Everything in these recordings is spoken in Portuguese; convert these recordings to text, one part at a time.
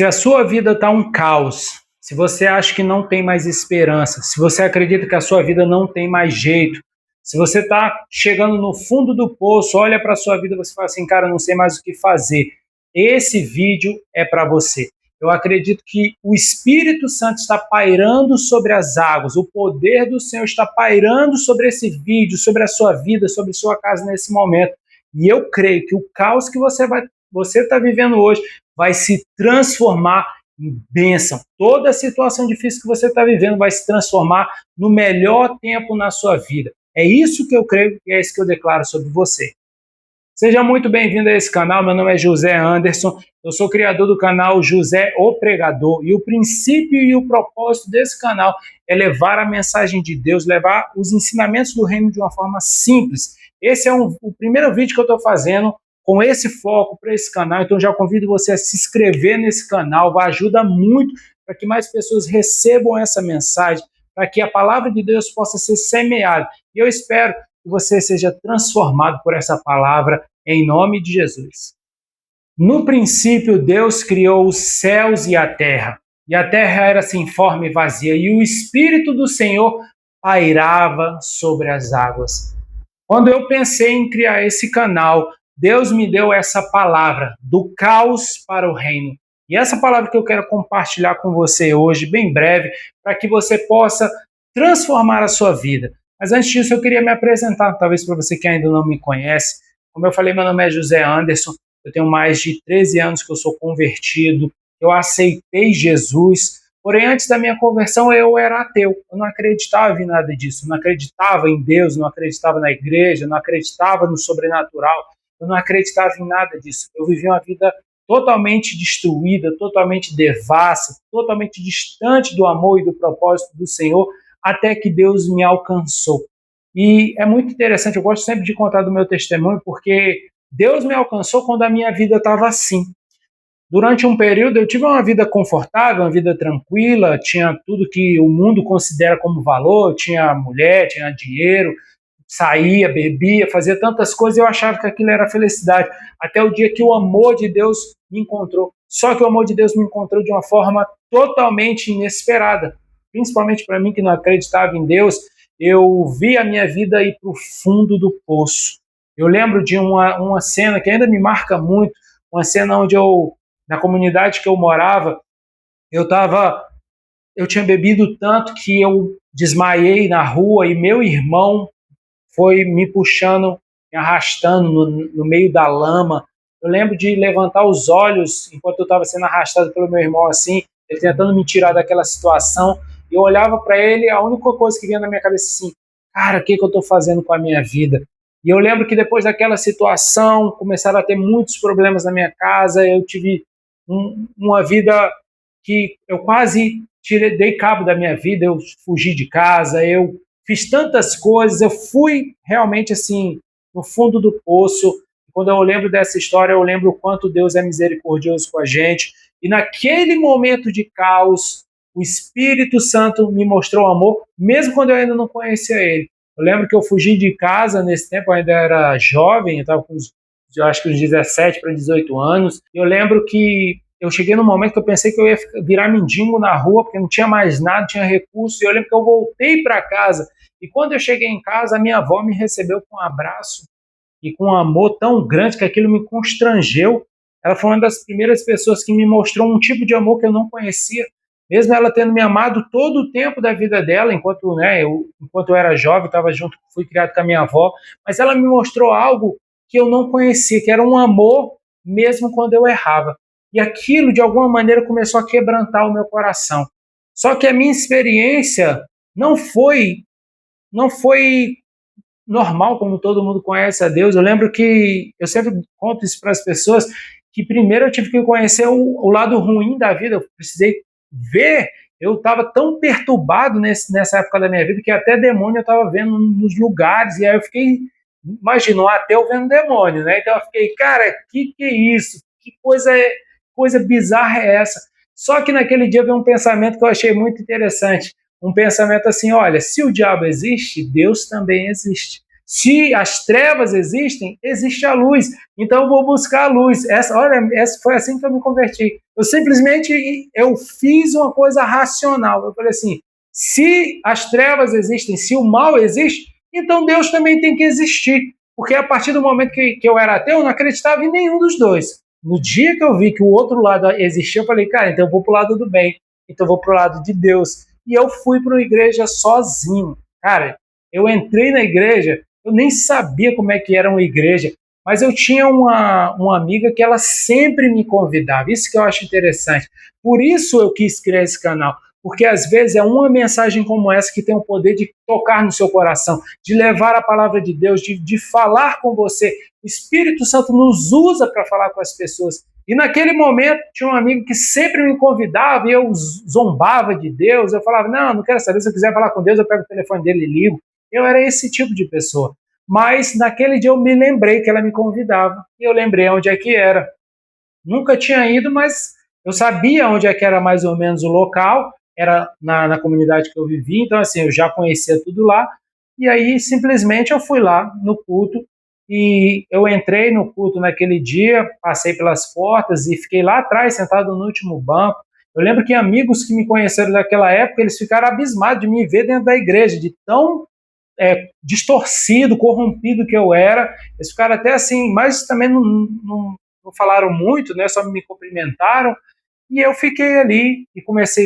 Se a sua vida está um caos, se você acha que não tem mais esperança, se você acredita que a sua vida não tem mais jeito, se você está chegando no fundo do poço, olha para a sua vida e você fala assim, cara, não sei mais o que fazer. Esse vídeo é para você. Eu acredito que o Espírito Santo está pairando sobre as águas, o poder do Senhor está pairando sobre esse vídeo, sobre a sua vida, sobre a sua casa nesse momento. E eu creio que o caos que você está vivendo hoje vai se transformar em bênção. Toda a situação difícil que você está vivendo vai se transformar no melhor tempo na sua vida. É isso que eu creio e é isso que eu declaro sobre você. Seja muito bem-vindo a esse canal, meu nome é José Anderson, eu sou criador do canal José o Pregador e o princípio e o propósito desse canal é levar a mensagem de Deus, levar os ensinamentos do reino de uma forma simples. Esse é o primeiro vídeo que eu estou fazendo com esse foco para esse canal, então já convido você a se inscrever nesse canal, vai ajudar muito para que mais pessoas recebam essa mensagem, para que a palavra de Deus possa ser semeada. E eu espero que você seja transformado por essa palavra, em nome de Jesus. No princípio, Deus criou os céus e a terra era sem forma e vazia, e o Espírito do Senhor pairava sobre as águas. Quando eu pensei em criar esse canal, Deus me deu essa palavra, do caos para o reino. E essa palavra que eu quero compartilhar com você hoje, bem breve, para que você possa transformar a sua vida. Mas antes disso, eu queria me apresentar, talvez para você que ainda não me conhece. Como eu falei, meu nome é José Anderson, eu tenho mais de 13 anos que eu sou convertido, eu aceitei Jesus, porém antes da minha conversão eu era ateu, eu não acreditava em nada disso, eu não acreditava em Deus, não acreditava na igreja, não acreditava no sobrenatural, eu não acreditava em nada disso, eu vivia uma vida totalmente destruída, totalmente devassa, totalmente distante do amor e do propósito do Senhor, até que Deus me alcançou. E é muito interessante, eu gosto sempre de contar do meu testemunho, porque Deus me alcançou quando a minha vida estava assim. Durante um período eu tive uma vida confortável, uma vida tranquila, tinha tudo que o mundo considera como valor, tinha mulher, tinha dinheiro, saía, bebia, fazia tantas coisas, eu achava que aquilo era felicidade, até o dia que o amor de Deus me encontrou. Só que o amor de Deus me encontrou de uma forma totalmente inesperada, principalmente para mim que não acreditava em Deus. Eu vi a minha vida ir para o fundo do poço. Eu lembro de uma cena que ainda me marca muito, uma cena onde na comunidade que eu morava, eu tinha bebido tanto que eu desmaiei na rua e meu irmão foi me puxando, me arrastando no meio da lama. Eu lembro de levantar os olhos enquanto eu estava sendo arrastado pelo meu irmão assim, ele tentando me tirar daquela situação. E eu olhava para ele, a única coisa que vinha na minha cabeça assim, cara, o que eu estou fazendo com a minha vida? E eu lembro que depois daquela situação, começaram a ter muitos problemas na minha casa, eu tive uma vida que eu quase dei cabo da minha vida, eu fugi de casa, eu fiz tantas coisas, eu fui realmente assim, no fundo do poço. Quando eu lembro dessa história, eu lembro o quanto Deus é misericordioso com a gente. E naquele momento de caos, o Espírito Santo me mostrou amor, mesmo quando eu ainda não conhecia Ele. Eu lembro que eu fugi de casa nesse tempo, eu ainda era jovem, eu estava com eu acho que uns 17 para 18 anos. Eu lembro que eu cheguei num momento que eu pensei que eu ia virar mendigo na rua, porque não tinha mais nada, não tinha recurso. E eu lembro que eu voltei para casa. E quando eu cheguei em casa, a minha avó me recebeu com um abraço e com um amor tão grande que aquilo me constrangeu. Ela foi uma das primeiras pessoas que me mostrou um tipo de amor que eu não conhecia. Mesmo ela tendo me amado todo o tempo da vida dela, enquanto eu era jovem, estava junto, fui criado com a minha avó, mas ela me mostrou algo que eu não conhecia, que era um amor mesmo quando eu errava. E aquilo, de alguma maneira, começou a quebrantar o meu coração. Só que a minha experiência não foi normal, como todo mundo conhece a Deus. Eu lembro que eu sempre conto isso para as pessoas, que primeiro eu tive que conhecer o lado ruim da vida, eu precisei ver, eu estava tão perturbado nessa época da minha vida, que até demônio eu estava vendo nos lugares, e aí eu fiquei, imaginou, até eu vendo demônio, né? Então eu fiquei, cara, que é isso? Que coisa bizarra é essa? Só que naquele dia veio um pensamento que eu achei muito interessante, um pensamento assim, olha, se o diabo existe, Deus também existe. Se as trevas existem, existe a luz. Então eu vou buscar a luz. Essa foi assim que eu me converti. Eu fiz uma coisa racional. Eu falei assim, se as trevas existem, se o mal existe, então Deus também tem que existir. Porque a partir do momento que eu era ateu, eu não acreditava em nenhum dos dois. No dia que eu vi que o outro lado existia, eu falei, cara, então eu vou pro lado do bem. Então eu vou pro lado de Deus. E eu fui para uma igreja sozinho. Cara, eu entrei na igreja, eu nem sabia como é que era uma igreja, mas eu tinha uma amiga que ela sempre me convidava. Isso que eu acho interessante. Por isso eu quis criar esse canal. Porque às vezes é uma mensagem como essa que tem o poder de tocar no seu coração, de levar a palavra de Deus, de falar com você. O Espírito Santo nos usa para falar com as pessoas. E naquele momento tinha um amigo que sempre me convidava e eu zombava de Deus. Eu falava, não quero saber, se eu quiser falar com Deus, eu pego o telefone dele e ligo. Eu era esse tipo de pessoa. Mas naquele dia eu me lembrei que ela me convidava. E eu lembrei onde é que era. Nunca tinha ido, mas eu sabia onde é que era mais ou menos o local. Era na comunidade que eu vivia. Então, assim, eu já conhecia tudo lá. E aí, simplesmente, eu fui lá no culto. E eu entrei no culto naquele dia, passei pelas portas e fiquei lá atrás, sentado no último banco. Eu lembro que amigos que me conheceram daquela época, eles ficaram abismados de me ver dentro da igreja, de tão distorcido, corrompido que eu era. Eles ficaram até assim, mas também não falaram muito, né? Só me cumprimentaram. E eu fiquei ali e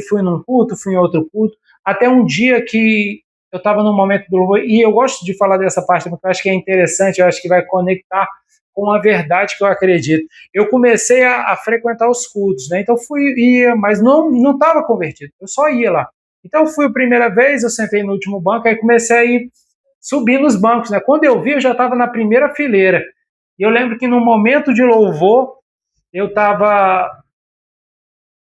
fui num culto, fui em outro culto, até um dia que eu estava num momento do louvor, e eu gosto de falar dessa parte, porque eu acho que é interessante, eu acho que vai conectar com a verdade que eu acredito. Eu comecei a frequentar os cultos, né? Então ia, mas não estava convertido, eu só ia lá. Então fui a primeira vez, eu sentei no último banco, aí comecei a ir subir nos bancos, né? Quando eu vi, eu já estava na primeira fileira. E eu lembro que no momento de louvor, eu estava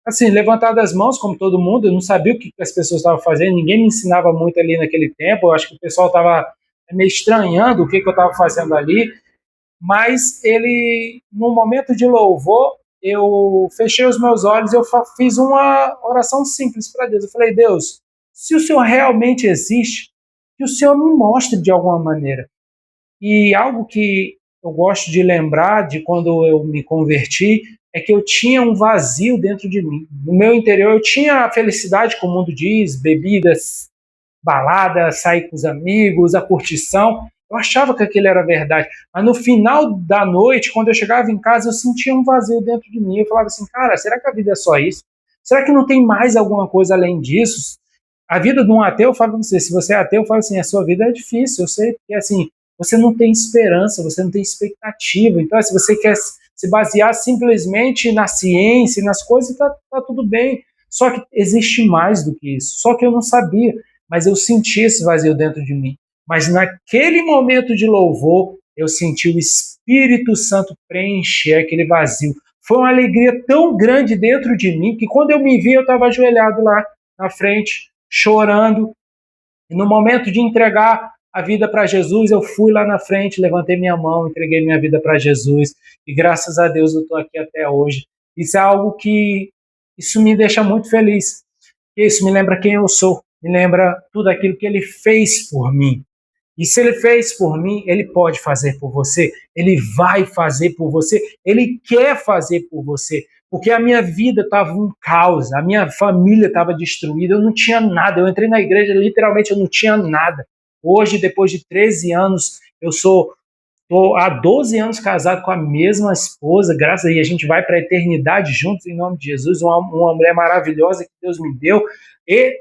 assim, levantado as mãos, como todo mundo, eu não sabia o que as pessoas estavam fazendo, ninguém me ensinava muito ali naquele tempo, eu acho que o pessoal estava me estranhando o que eu estava fazendo ali, mas no momento de louvor, eu fechei os meus olhos e eu fiz uma oração simples para Deus. Eu falei, Deus, se o Senhor realmente existe, que o Senhor me mostre de alguma maneira. E algo que eu gosto de lembrar de quando eu me converti é que eu tinha um vazio dentro de mim. No meu interior eu tinha a felicidade que o mundo diz, bebidas, baladas, sair com os amigos, a curtição. Eu achava que aquilo era verdade. Mas no final da noite, quando eu chegava em casa, eu sentia um vazio dentro de mim. Eu falava assim, cara, será que a vida é só isso? Será que não tem mais alguma coisa além disso? A vida de um ateu, eu falo para você, se você é ateu, eu falo assim, a sua vida é difícil, eu sei, porque assim, você não tem esperança, você não tem expectativa. Então, se você quer se basear simplesmente na ciência e nas coisas, tá tudo bem. Só que existe mais do que isso. Só que eu não sabia, mas eu senti esse vazio dentro de mim. Mas naquele momento de louvor, eu senti o Espírito Santo preencher aquele vazio. Foi uma alegria tão grande dentro de mim que quando eu me vi, eu estava ajoelhado lá na frente, chorando. E no momento de entregar a vida para Jesus, eu fui lá na frente, levantei minha mão, entreguei minha vida para Jesus, e graças a Deus eu estou aqui até hoje. Isso é algo que isso me deixa muito feliz. Isso me lembra quem eu sou, me lembra tudo aquilo que Ele fez por mim. E se Ele fez por mim, Ele pode fazer por você, Ele vai fazer por você, Ele quer fazer por você. Porque a minha vida estava um caos, a minha família estava destruída, eu não tinha nada. Eu entrei na igreja, literalmente eu não tinha nada. Hoje, depois de 13 anos, estou há 12 anos casado com a mesma esposa, graças a Deus, a gente vai para a eternidade juntos, em nome de Jesus, uma mulher maravilhosa que Deus me deu. E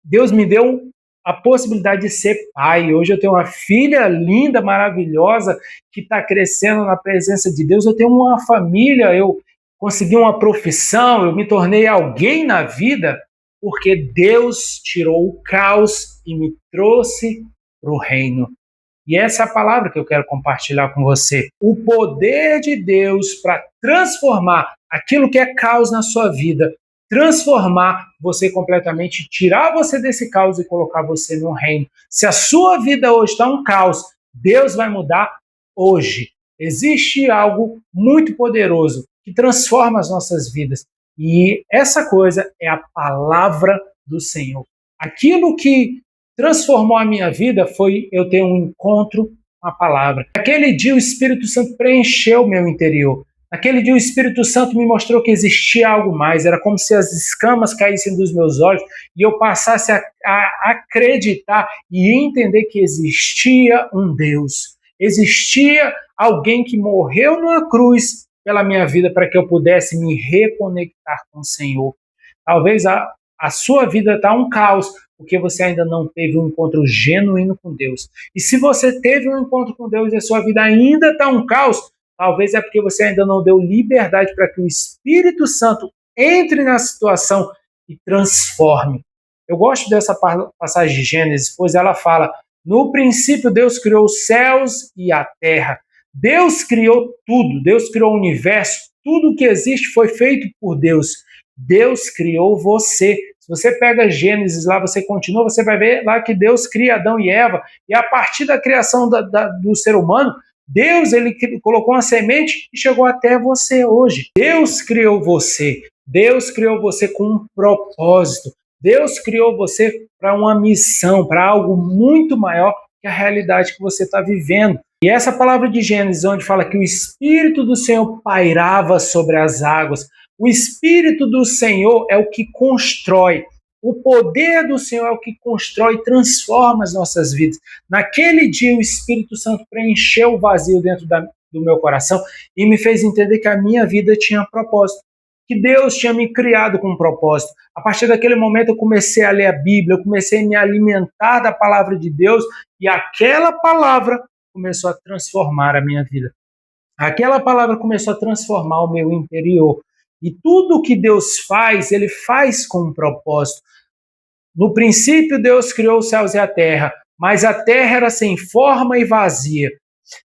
Deus me deu a possibilidade de ser pai. Hoje eu tenho uma filha linda, maravilhosa, que está crescendo na presença de Deus. Eu tenho uma família, eu consegui uma profissão, eu me tornei alguém na vida, porque Deus tirou o caos e me trouxe para o reino. E essa é a palavra que eu quero compartilhar com você. O poder de Deus para transformar aquilo que é caos na sua vida, transformar você completamente, tirar você desse caos e colocar você no reino. Se a sua vida hoje está um caos, Deus vai mudar hoje. Existe algo muito poderoso que transforma as nossas vidas. E essa coisa é a palavra do Senhor. Aquilo que transformou a minha vida foi eu ter um encontro com a palavra. Naquele dia o Espírito Santo preencheu o meu interior. Naquele dia o Espírito Santo me mostrou que existia algo mais. Era como se as escamas caíssem dos meus olhos e eu passasse a acreditar e entender que existia um Deus. Existia alguém que morreu numa cruz pela minha vida para que eu pudesse me reconectar com o Senhor. Talvez a sua vida está um caos porque você ainda não teve um encontro genuíno com Deus. E se você teve um encontro com Deus e a sua vida ainda está um caos, talvez é porque você ainda não deu liberdade para que o Espírito Santo entre na situação e transforme. Eu gosto dessa passagem de Gênesis, pois ela fala: no princípio Deus criou os céus e a terra. Deus criou tudo, Deus criou o universo, tudo que existe foi feito por Deus. Deus criou você. Se você pega Gênesis lá, você continua, você vai ver lá que Deus cria Adão e Eva, e a partir da criação do ser humano, Deus ele colocou uma semente e chegou até você hoje. Deus criou você. Deus criou você com um propósito. Deus criou você para uma missão, para algo muito maior que a realidade que você está vivendo. E essa palavra de Gênesis, onde fala que o Espírito do Senhor pairava sobre as águas, o Espírito do Senhor é o que constrói. O poder do Senhor é o que constrói e transforma as nossas vidas. Naquele dia, o Espírito Santo preencheu o vazio dentro do meu coração e me fez entender que a minha vida tinha propósito, que Deus tinha me criado com um propósito. A partir daquele momento, eu comecei a ler a Bíblia, eu comecei a me alimentar da palavra de Deus e aquela palavra começou a transformar a minha vida. Aquela palavra começou a transformar o meu interior. E tudo que Deus faz, Ele faz com um propósito. No princípio, Deus criou os céus e a terra, mas a terra era sem forma e vazia.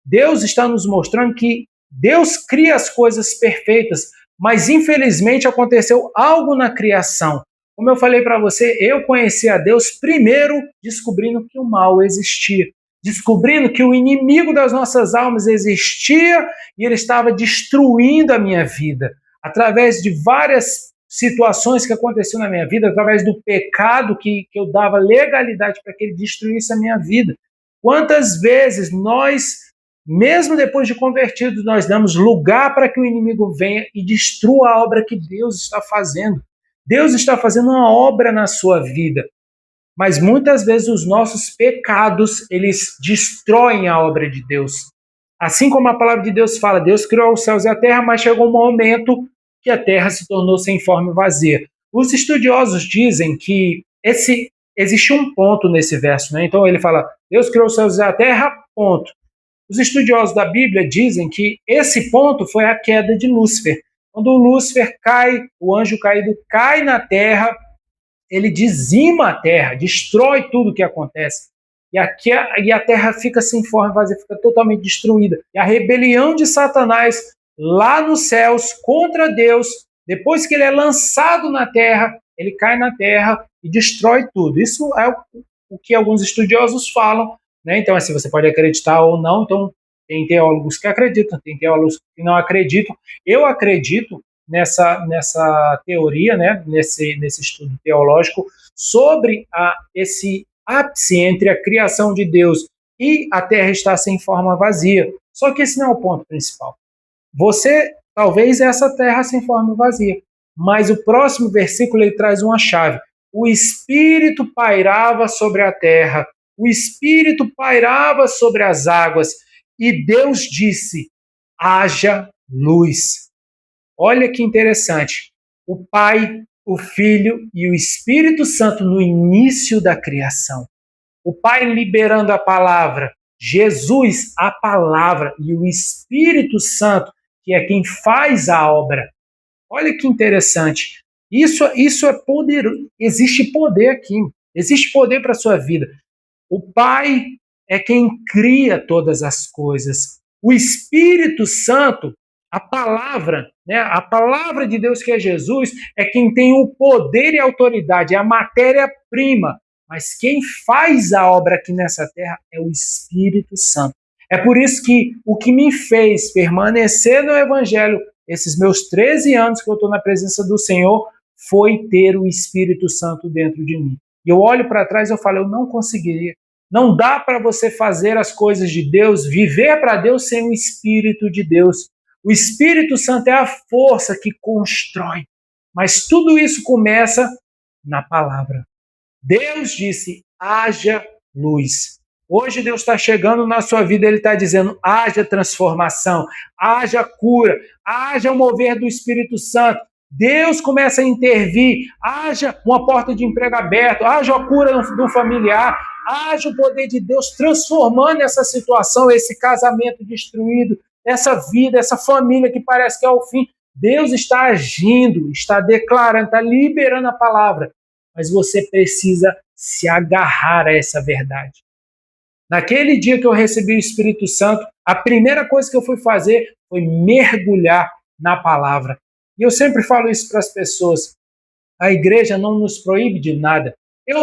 Deus está nos mostrando que Deus cria as coisas perfeitas, mas infelizmente aconteceu algo na criação. Como eu falei para você, eu conheci a Deus primeiro descobrindo que o mal existia. Descobrindo que o inimigo das nossas almas existia e ele estava destruindo a minha vida. Através de várias situações que aconteciam na minha vida, através do pecado que eu dava legalidade para que ele destruísse a minha vida. Quantas vezes nós, mesmo depois de convertidos, nós damos lugar para que o inimigo venha e destrua a obra que Deus está fazendo. Deus está fazendo uma obra na sua vida. Mas muitas vezes os nossos pecados, eles destroem a obra de Deus. Assim como a palavra de Deus fala, Deus criou os céus e a terra, mas chegou um momento que a terra se tornou sem forma e vazia. Os estudiosos dizem que existe um ponto nesse verso, né? Então ele fala, Deus criou os céus e a terra, ponto. Os estudiosos da Bíblia dizem que esse ponto foi a queda de Lúcifer. Quando Lúcifer cai, o anjo caído cai na terra, ele dizima a terra, destrói tudo o que acontece. E a terra fica sem forma, vazia, fica totalmente destruída. E a rebelião de Satanás lá nos céus contra Deus, depois que ele é lançado na terra, ele cai na terra e destrói tudo. Isso é o que alguns estudiosos falam, né? Então, assim, você pode acreditar ou não. Então, tem teólogos que acreditam, tem teólogos que não acreditam. Eu acredito nessa teoria, né, nesse estudo teológico, sobre esse ápice entre a criação de Deus e a terra estar sem forma vazia. Só que esse não é o ponto principal. Talvez essa terra sem forma vazia, mas o próximo versículo ele traz uma chave. O Espírito pairava sobre a terra, o Espírito pairava sobre as águas, e Deus disse, haja luz. Olha que interessante. O Pai, o Filho e o Espírito Santo no início da criação. O Pai liberando a palavra, Jesus, a palavra, e o Espírito Santo, que é quem faz a obra. Olha que interessante. Isso é poderoso. Existe poder aqui. Existe poder para a sua vida. O Pai é quem cria todas as coisas. O Espírito Santo, a palavra, né? A palavra de Deus que é Jesus, é quem tem o poder e a autoridade, é a matéria-prima. Mas quem faz a obra aqui nessa terra é o Espírito Santo. É por isso que o que me fez permanecer no Evangelho, esses meus 13 anos que eu estou na presença do Senhor, foi ter o Espírito Santo dentro de mim. E eu olho para trás e eu falo, eu não conseguiria. Não dá para você fazer as coisas de Deus, viver para Deus sem o Espírito de Deus. O Espírito Santo é a força que constrói. Mas tudo isso começa na palavra. Deus disse, haja luz. Hoje Deus está chegando na sua vida, Ele está dizendo, haja transformação, haja cura, haja o mover do Espírito Santo. Deus começa a intervir, haja uma porta de emprego aberta, haja a cura do familiar, haja o poder de Deus transformando essa situação, esse casamento destruído, essa vida, essa família que parece que é o fim. Deus está agindo, está declarando, está liberando a palavra, mas você precisa se agarrar a essa verdade. Naquele dia que eu recebi o Espírito Santo, a primeira coisa que eu fui fazer foi mergulhar na palavra. E eu sempre falo isso para as pessoas. A igreja não nos proíbe de nada.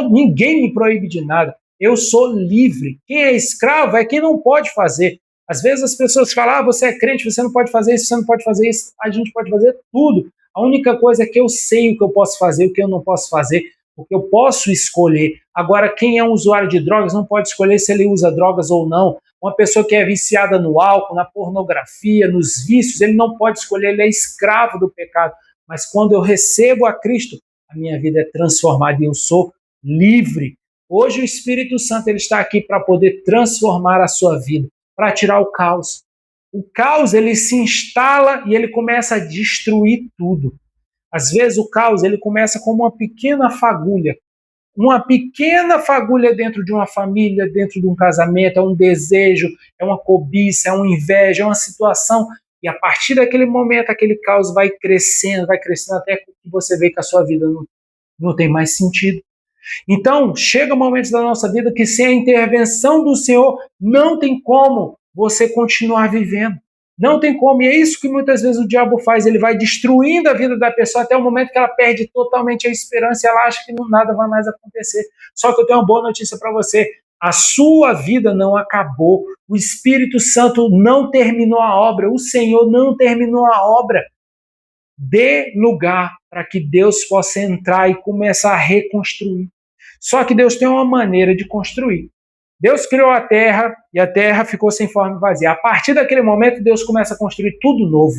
Ninguém me proíbe de nada. Eu sou livre. Quem é escravo é quem não pode fazer. Às vezes as pessoas falam, você é crente, você não pode fazer isso, você não pode fazer isso. A gente pode fazer tudo. A única coisa é que eu sei o que eu posso fazer, o que eu não posso fazer, porque eu posso escolher. Agora, quem é um usuário de drogas não pode escolher se ele usa drogas ou não. Uma pessoa que é viciada no álcool, na pornografia, nos vícios, ele não pode escolher, ele é escravo do pecado. Mas quando eu recebo a Cristo, a minha vida é transformada e eu sou livre. Hoje o Espírito Santo ele está aqui para poder transformar a sua vida, para tirar o caos. O caos ele se instala e ele começa a destruir tudo. Às vezes o caos ele começa como uma pequena fagulha dentro de uma família, dentro de um casamento, é um desejo, é uma cobiça, é uma inveja, é uma situação, e a partir daquele momento, aquele caos vai crescendo até que você vê que a sua vida não tem mais sentido. Então, chega momentos da nossa vida que sem a intervenção do Senhor, não tem como você continuar vivendo. Não tem como, e é isso que muitas vezes o diabo faz, ele vai destruindo a vida da pessoa até o momento que ela perde totalmente a esperança e ela acha que nada vai mais acontecer. Só que eu tenho uma boa notícia para você, a sua vida não acabou, o Espírito Santo não terminou a obra, o Senhor não terminou a obra. Dê lugar para que Deus possa entrar e começar a reconstruir. Só que Deus tem uma maneira de construir. Deus criou a terra e a terra ficou sem forma e vazia. A partir daquele momento, Deus começa a construir tudo novo.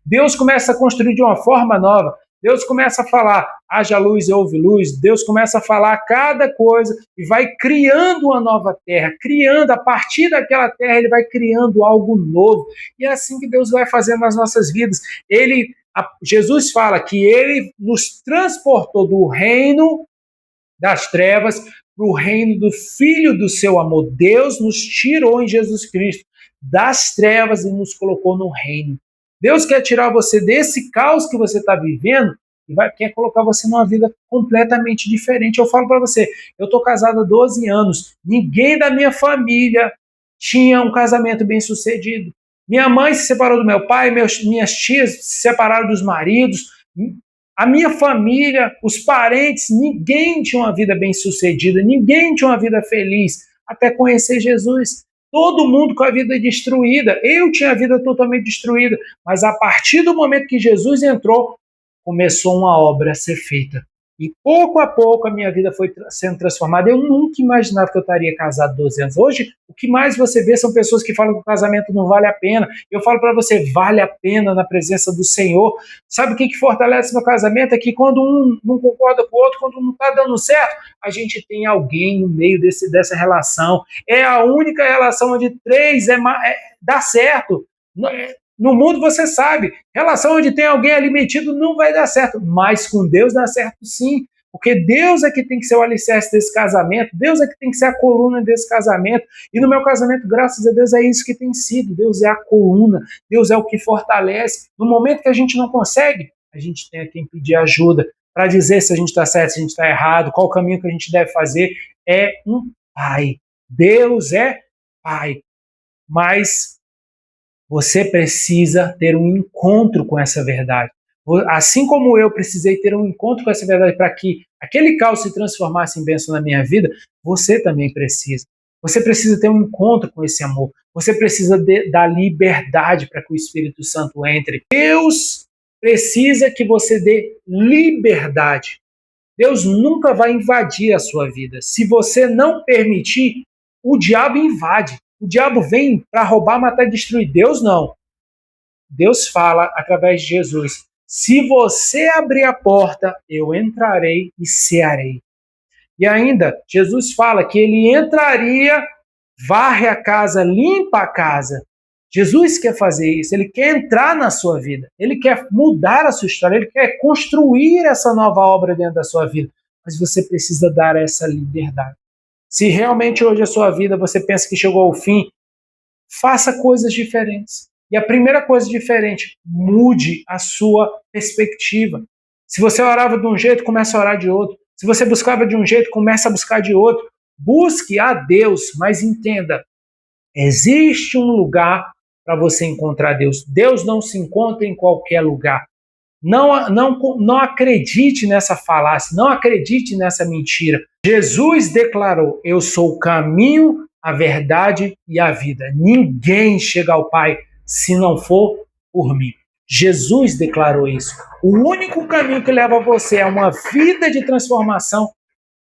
Deus começa a construir de uma forma nova. Deus começa a falar, haja luz e houve luz. Deus começa a falar cada coisa e vai criando uma nova terra. Criando, a partir daquela terra, ele vai criando algo novo. E é assim que Deus vai fazendo nas nossas vidas. Jesus fala que ele nos transportou do reino das trevas para o reino do Filho do seu amor. Deus nos tirou em Jesus Cristo das trevas e nos colocou no reino. Deus quer tirar você desse caos que você está vivendo e quer colocar você numa vida completamente diferente. Eu falo para você, eu estou casado há 12 anos, ninguém da minha família tinha um casamento bem sucedido. Minha mãe se separou do meu pai, minhas tias se separaram dos maridos, a minha família, os parentes, ninguém tinha uma vida bem-sucedida, ninguém tinha uma vida feliz, até conhecer Jesus. Todo mundo com a vida destruída. Eu tinha a vida totalmente destruída, mas a partir do momento que Jesus entrou, começou uma obra a ser feita. E pouco a pouco a minha vida foi sendo transformada. Eu nunca imaginava que eu estaria casado 12 anos. Hoje, o que mais você vê são pessoas que falam que o casamento não vale a pena. Eu falo para você, vale a pena na presença do Senhor. Sabe o que fortalece meu casamento? É que quando um não concorda com o outro, quando não está dando certo, a gente tem alguém no meio dessa relação. É a única relação onde 3 dá certo. No mundo você sabe, relação onde tem alguém ali metido não vai dar certo, mas com Deus dá certo sim, porque Deus é que tem que ser o alicerce desse casamento, Deus é que tem que ser a coluna desse casamento, e no meu casamento, graças a Deus, é isso que tem sido, Deus é a coluna, Deus é o que fortalece. No momento que a gente não consegue, a gente tem a quem pedir ajuda, para dizer se a gente está certo, se a gente está errado, qual o caminho que a gente deve fazer. É um pai, Deus é pai, mas você precisa ter um encontro com essa verdade. Assim como eu precisei ter um encontro com essa verdade para que aquele caos se transformasse em bênção na minha vida, você também precisa. Você precisa ter um encontro com esse amor. Você precisa dar liberdade para que o Espírito Santo entre. Deus precisa que você dê liberdade. Deus nunca vai invadir a sua vida. Se você não permitir, o diabo invade. O diabo vem para roubar, matar e destruir. Deus não. Deus fala através de Jesus: se você abrir a porta, eu entrarei e cearei. E ainda, Jesus fala que ele entraria, varre a casa, limpa a casa. Jesus quer fazer isso, ele quer entrar na sua vida, ele quer mudar a sua história, ele quer construir essa nova obra dentro da sua vida. Mas você precisa dar essa liberdade. Se realmente hoje a sua vida você pensa que chegou ao fim, faça coisas diferentes. E a primeira coisa diferente, mude a sua perspectiva. Se você orava de um jeito, comece a orar de outro. Se você buscava de um jeito, comece a buscar de outro. Busque a Deus, mas entenda, existe um lugar para você encontrar Deus. Deus não se encontra em qualquer lugar. Não acredite nessa falácia, não acredite nessa mentira. Jesus declarou: eu sou o caminho, a verdade e a vida. Ninguém chega ao Pai se não for por mim. Jesus declarou isso. O único caminho que leva você a uma vida de transformação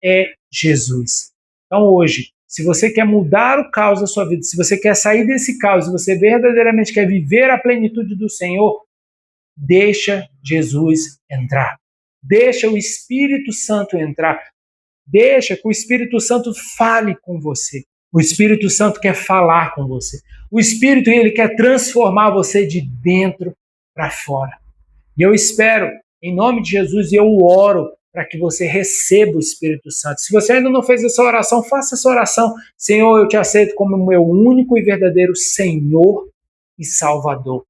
é Jesus. Então hoje, se você quer mudar o caos da sua vida, se você quer sair desse caos, se você verdadeiramente quer viver a plenitude do Senhor, deixa Jesus entrar. Deixa o Espírito Santo entrar. Deixa que o Espírito Santo fale com você. O Espírito Santo quer falar com você. O Espírito, ele quer transformar você de dentro para fora. E eu espero, em nome de Jesus, e eu oro para que você receba o Espírito Santo. Se você ainda não fez essa oração, faça essa oração. Senhor, eu te aceito como meu único e verdadeiro Senhor e Salvador.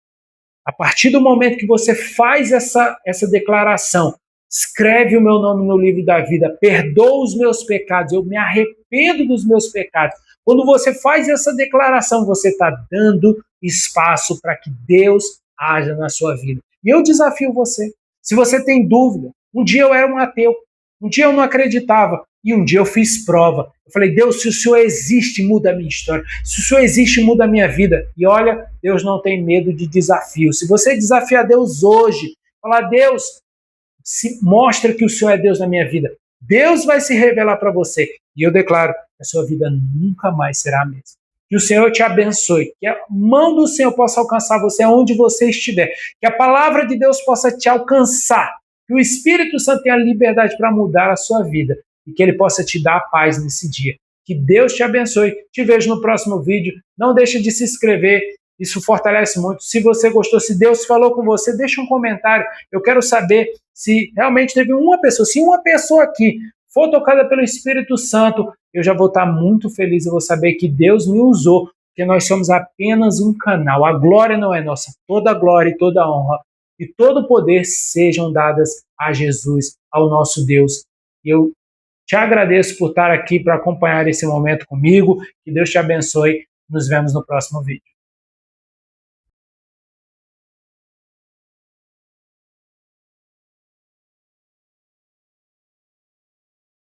A partir do momento que você faz essa declaração, escreve o meu nome no livro da vida, perdoa os meus pecados, eu me arrependo dos meus pecados. Quando você faz essa declaração, você está dando espaço para que Deus haja na sua vida. E eu desafio você. Se você tem dúvida, um dia eu era um ateu, um dia eu não acreditava, e um dia eu fiz prova. Eu falei: Deus, se o Senhor existe, muda a minha história. Se o Senhor existe, muda a minha vida. E olha, Deus não tem medo de desafio. Se você desafiar Deus hoje, falar: Deus, mostra que o Senhor é Deus na minha vida, Deus vai se revelar para você. E eu declaro que a sua vida nunca mais será a mesma. Que o Senhor te abençoe, que a mão do Senhor possa alcançar você onde você estiver, que a palavra de Deus possa te alcançar, que o Espírito Santo tenha liberdade para mudar a sua vida e que ele possa te dar a paz nesse dia. Que Deus te abençoe. Te vejo no próximo vídeo. Não deixe de se inscrever. Isso fortalece muito. Se você gostou, se Deus falou com você, deixa um comentário. Eu quero saber se realmente teve uma pessoa. Se uma pessoa aqui for tocada pelo Espírito Santo, eu já vou estar muito feliz. Eu vou saber que Deus me usou, porque nós somos apenas um canal. A glória não é nossa. Toda a glória e toda a honra e todo o poder sejam dadas a Jesus, ao nosso Deus. E eu te agradeço por estar aqui para acompanhar esse momento comigo. Que Deus te abençoe. Nos vemos no próximo vídeo.